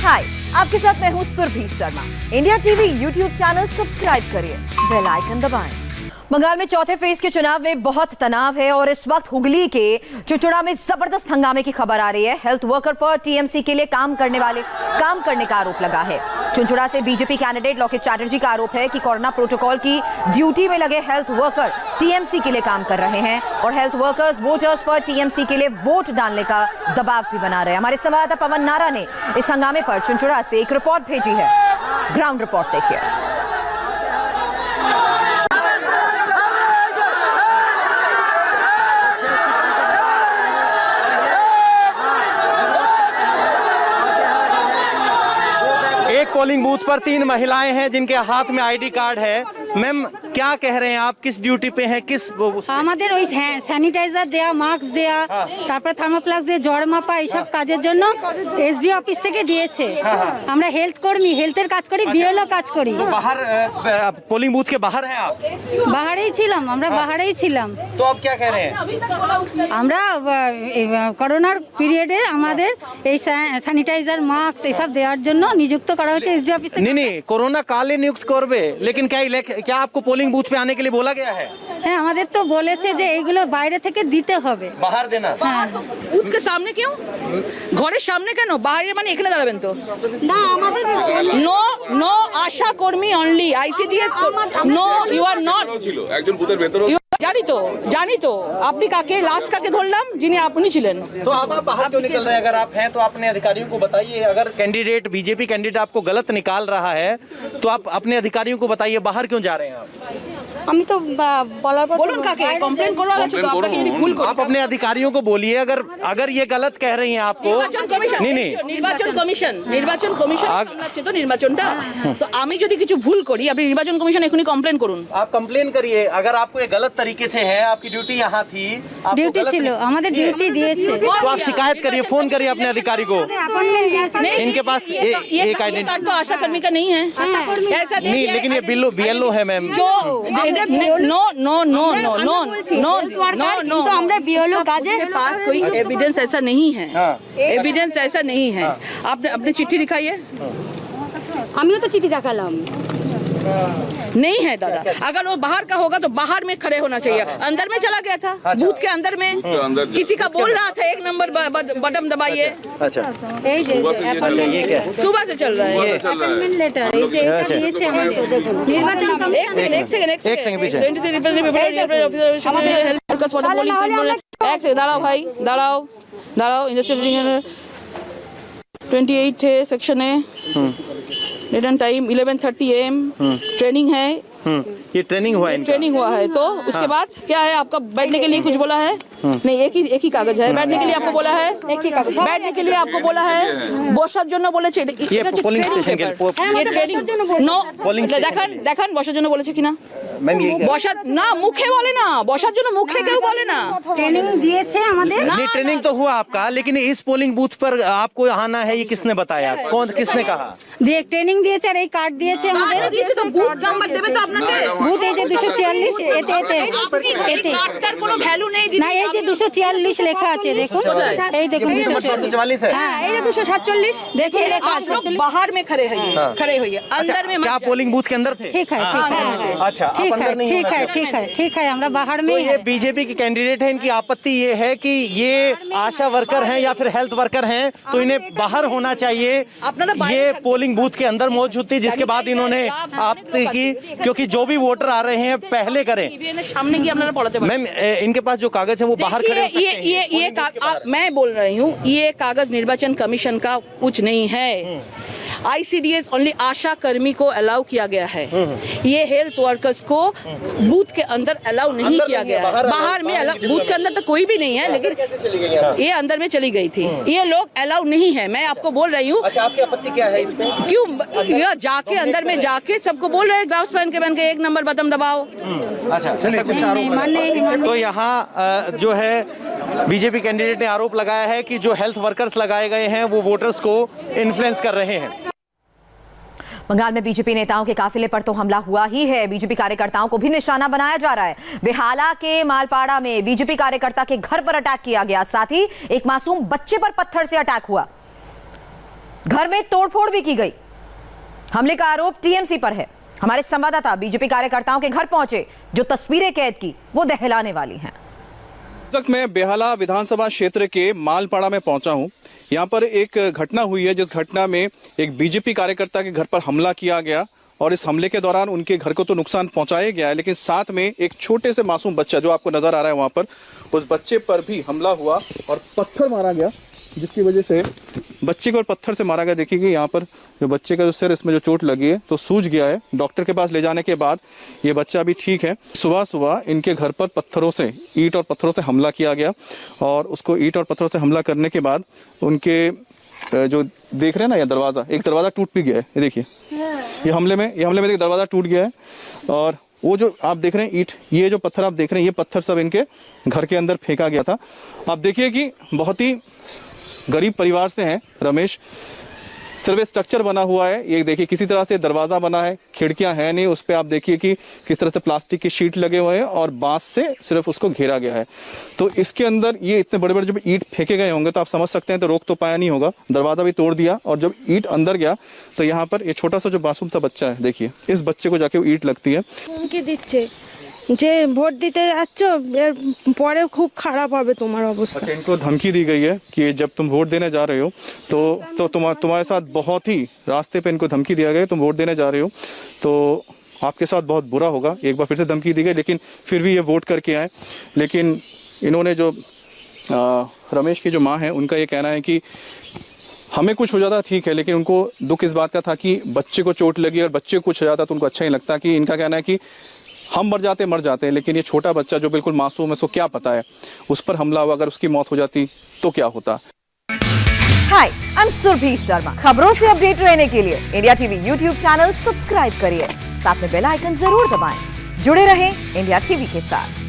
हाय, आपके साथ मैं हूँ Surabhi Sharma. India TV YouTube channel subscribe करिए, बेल आइकन दबाएं। बंगाल में चौथे फेज के चुनाव में बहुत तनाव है और इस वक्त हुगली के चुचुड़ा में जबरदस्त हंगामे की खबर आ रही है। हेल्थ वर्कर पर टीएमसी के लिए काम करने का आरोप लगा है। चुचुड़ा से बीजेपी कैंडिडेट लोकेट चैटर्जी का आरोप है कि कोरोना प्रोटोकॉल की ड्यूटी में लगे हेल्थ वर्कर टीएमसी के लिए काम कर रहे हैं और हेल्थ वर्कर्स वोटर्स पर टीएमसी के लिए वोट डालने का दबाव भी बना रहे हैं। हमारे संवाददाता पवन नारा ने इस हंगामे पर चुचुड़ा से एक रिपोर्ट भेजी है। ग्राउंड रिपोर्ट देखिए। एक पोलिंग बूथ पर 3 महिलाएं हैं जिनके हाथ में आईडी कार्ड है। मैम, क्या कह रहे हैं आप? किस ड्यूटी पे हैं? किस আমাদের ওই স্যানিটাইজার দেয়া, মাস্ক দেয়া, তারপর থার্মোপ্লাস দিয়ে জ্বর মাপা এইসব কাজের জন্য এসডি অফিস থেকে দিয়েছে। আমরা হেলথ কর্মী, হেলথের কাজ করি, বিএলও কাজ করি। बाहर पोलिंग बूथ के बाहर हैं आप? বাহারেই ছিলাম, আমরা বাহারেই ছিলাম। तो आप क्या कह रहे हैं? আমরা করোনার পিরিয়ডে আমাদের এই স্যানিটাইজার, মাস্ক এইসব দেওয়ার জন্য নিযুক্ত করা হয়েছে এসডি অফিস থেকে। नहीं, कोरोना काले नियुक्त करबे, लेकिन क्या आपको पोलिंग बूथ पे आने के लिए बोला गया है? হ্যাঁ, আমাদের তো বলেছে যে এইগুলো বাইরে থেকে দিতে হবে। बाहर देना? হ্যাঁ। বুথকে সামনে কেউ? ঘরের সামনে কেন? বাইরে মানে এখানে দাঁড়াবেন তো? না, আমাদের নো আশা কর্মী only ICDS. No, you are not. ছিল একজন বুথের ভেতরে। জানি তো আপনি কাকে লাস্ট কাকে ধরলাম, যিনি আপনি ছিলেন। तो अब आप बाहर क्यों निकल रहे हैं? अगर आप हैं तो अपने अधिकारियों को बताइए। अगर कैंडिडेट बीजेपी कैंडिडेट आपको गलत निकाल रहा है तो आप अपने अधिकारियों को बताइए, बाहर क्यों जा रहे हैं आप? আমি তো বলার পর বলুন কাকে কমপ্লেন করা আছে তো আপনাকে যদি ভুল করে। आप अपने अधिकारियों को बोलिए। अगर ये गलत कह रही हैं आपको। नहीं, নির্বাচন কমিশন সামলাচ্ছে তো নির্বাচনটা। তো আমি যদি কিছু ভুল করি, আপনি নির্বাচন কমিশন এখনই কমপ্লেন করুন। आप कंप्लेन करिए। अगर आपको ये गलत तरीके से है, आपकी ड्यूटी यहाँ थी, ডিউটি ছিল, আমাদের ডিউটি দিয়েছে। तो आप शिकायत करिए, फोन करिए अपने अधिकारी को। अपॉइंटमेंट दिएছে। इनके पास एक आइडेंटिटी कार्ड तो आशा कर्मी का नहीं है। ऐसा नहीं, लेकिन ये बीएलओ है मैम। जो नो আমরা বিএলও কাজে पास कोई एविडेंस ऐसा नहीं है। एविडेंस ऐसा नहीं है। आपने अपनी चिट्ठी दिखाई है? আমিও তো চিঠি দেখালাম। नहीं है दादा। अगर वो बाहर का होगा तो बाहर में खड़े होना चाहिए। अंदर में चला गया था, बूथ के अंदर में किसी का बोल रहा था 1 नंबर बटन दबाइए। अच्छा, এই যে ये क्या है? सुबह से चल रहा है। অ্যাপয়েন্টমেন্ট লেটার এই যে এটা দিয়েছে আমাদের। দেখুন, নির্বাচন কমিশন। एक सेकंड पीछे। दाঁড়াও ভাই, দাঁড়াও। इंडस्ट्रियल 28 है सेक्शन है। Return time 11:30 AM। ट्रेनिंग है। ये ट्रेनिंग हुआ है इनका? ट्रेनिंग हुआ है तो उसके बाद क्या है? आपका बैठने के लिए कुछ बोला है? नहीं, एक ही कागज है। बैठने के लिए आपको बोला है? बैठने के लिए आपको बोला है? বসার জন্য বলেছে। ये पोलिंग स्टेशन के नो, দেখান বসার জন্য বলেছে কিনা। मैम ये বসার না, মুখে বলে না। বসার জন্য মুখে কেউ বলে না। ট্রেনিং দিয়েছে আমাদের। नहीं, ट्रेनिंग तो हुआ आपका, लेकिन इस पोलिंग बूथ पर आपको आना है, ये किसने बताया? किसने कहा? দিয়ে ট্রেনিং দিয়েছে আর এই কার্ড দিয়েছে আমাদের। দিয়েছে তো বুথ নাম্বার দেবে তো আপনাকে। বুথ এই যে 244 এতে কার্ডটার কোনো ভ্যালু নেই। না, এই যে 244 লেখা আছে দেখুন। এই দেখুন 244 है। হ্যাঁ, এই যে 247 দেখুন লেখা आप আছে। लोग बाहर में खड़े होइए, अंदर में मत क्या पोलिंग बूथ के अंदर थे? ठीक है। अच्छा, आप अंदर नहीं होना चाहते। ठीक है, हमरा बाहर में तो ये बीजेपी के कैंडिडेट है, इनकी आपत्ति ये है कि ये आशा वर्कर हैं या फिर हेल्थ वर्कर हैं, तो इन्हें बाहर होना चाहिए। ये पोलिंग बूथ के अंदर मौजूद थी, जिसके बाद इन्होंने आपत्ति की, क्योंकि जो भी वोटर आ रहे हैं पहले करें। सामने की আপনারা পড়াতে পারেন। मैम, इनके पास जो कागज है वो बाहर खड़े हो सकते हैं। ये मैं बोल रही हूँ, ये कागज निर्वाचन कमीशन का कुछ नहीं है। आईसीडीएस ओनली आशा कर्मी को अलाउ किया गया है। ये हेल्थ वर्कर्स को बूथ के अंदर अलाउ नहीं किया गया है। बाहर में बूथ के अंदर तो कोई भी नहीं है, लेकिन ये अंदर में चली गई थी। ये लोग अलाउ नहीं है, मैं आपको बोल रही हूँ। अच्छा, आपकी आपत्ति क्या है इस पे? क्यों जाके अंदर में जाके सबको बोल रहे हैं ग्राउंड बन के 1 नंबर बटन दबाओ। अच्छा, चलिए, कुछ आरोप। तो यहाँ जो है बीजेपी कैंडिडेट ने आरोप लगाया है कि जो हेल्थ वर्कर्स लगाए गए हैं वो वोटर्स को इन्फ्लुएंस कर रहे हैं। बंगाल में बीजेपी नेताओं के काफिले पर तो हमला हुआ ही है। बीजेपी कार्यकर्ताओं को भी निशाना बनाया जा रहा है। बेहाला के मालपाड़ा में बीजेपी कार्यकर्ता के घर पर अटैक किया गया, साथ ही एक मासूम बच्चे पर पत्थर से अटैक हुआ। घर में तोड़फोड़ भी की गई। हमले का आरोप टीएमसी पर है। हमारे संवाददाता बीजेपी कार्यकर्ताओं के घर पहुंचे, जो तस्वीरें कैद की वो दहलाने वाली हैं। इस वक्त मैं बेहला विधानसभा क्षेत्र के मालपाड़ा में पहुंचा हूं। यहां पर एक घटना हुई है, जिस घटना में एक बीजेपी कार्यकर्ता के घर पर हमला किया गया और इस हमले के दौरान उनके घर को तो नुकसान पहुंचाया गया है, लेकिन साथ में एक छोटे से मासूम बच्चा जो आपको नजर आ रहा है वहां पर, उस बच्चे पर भी हमला हुआ और पत्थर मारा गया, जिसकी वजह से बच्चे को पत्थर से मारा गया। देखिए कि यहाँ पर जो बच्चे का जो सिर, इसमें जो चोट लगी है तो सूज गया है। डॉक्टर के पास ले जाने के बाद ये बच्चा भी ठीक है। सुबह सुबह इनके घर पर पत्थरों से, ईंट और पत्थरों से हमला किया गया और उसको ईंट और पत्थरों से हमला करने के बाद उनके जो देख रहे हैं ना, ये दरवाजा, एक दरवाजा टूट भी गया है। ये देखिए, ये हमले में देखिए दरवाजा टूट गया है। और वो जो आप देख रहे हैं ईंट, ये जो पत्थर आप देख रहे हैं, ये पत्थर सब इनके घर के अंदर फेंका गया था। आप देखिए कि बहुत ही गरीब परिवार से हैं रमेश। सिर्फ स्ट्रक्चर बना हुआ है, ये देखिए किसी तरह से दरवाजा बना है, खिड़कियां हैं नहीं, उस पे आप देखिए कि किस तरह से प्लास्टिक की शीट लगे हुए हैं और बांस से सिर्फ उसको घेरा गया है। तो इसके अंदर ये इतने बड़े बड़े जब ईंट फेंके गए होंगे तो आप समझ सकते हैं, तो रोक तो पाया नहीं होगा। दरवाजा भी तोड़ दिया और जब ईंट अंदर गया तो यहाँ पर ये छोटा सा जो मासूम सा बच्चा है, देखिए इस बच्चे को जाके ईंट लगती है। হুমকি দিচ্ছে যে ভোট দিতে যাচ্ছ এর পরে খুব খারাপ হবে তোমার অবস্থা। अच्छा, इनको धमकी दी गई है कि जब तुम वोट देने जा रहे हो तो तुम्हारे साथ बहुत ही रास्ते पे इनको धमकी दिया गया, तुम वोट देने जा रहे हो तो आपके साथ बहुत बुरा होगा। एक बार फिर से धमकी दी गई, लेकिन फिर भी ये वोट करके आए। लेकिन इन्होंने जो रमेश की जो माँ है, उनका ये कहना है कि हमें कुछ हो जाता ठीक है, लेकिन उनको दुख इस बात का था कि बच्चे को चोट लगी और बच्चे को कुछ हो जाता तो उनको अच्छा ही लगता। कि इनका कहना है कि हम मर जाते हैं, लेकिन ये छोटा बच्चा जो बिल्कुल मासूम है, उसको क्या पता है, उस पर हमला हुआ, अगर उसकी मौत हो जाती तो क्या होता। हाय, आई एम सुरभि शर्मा। खबरों से अपडेट रहने के लिए India TV YouTube channel subscribe करिए, साथ में बेल आइकन जरूर दबाएं। जुड़े रहें इंडिया टीवी के साथ।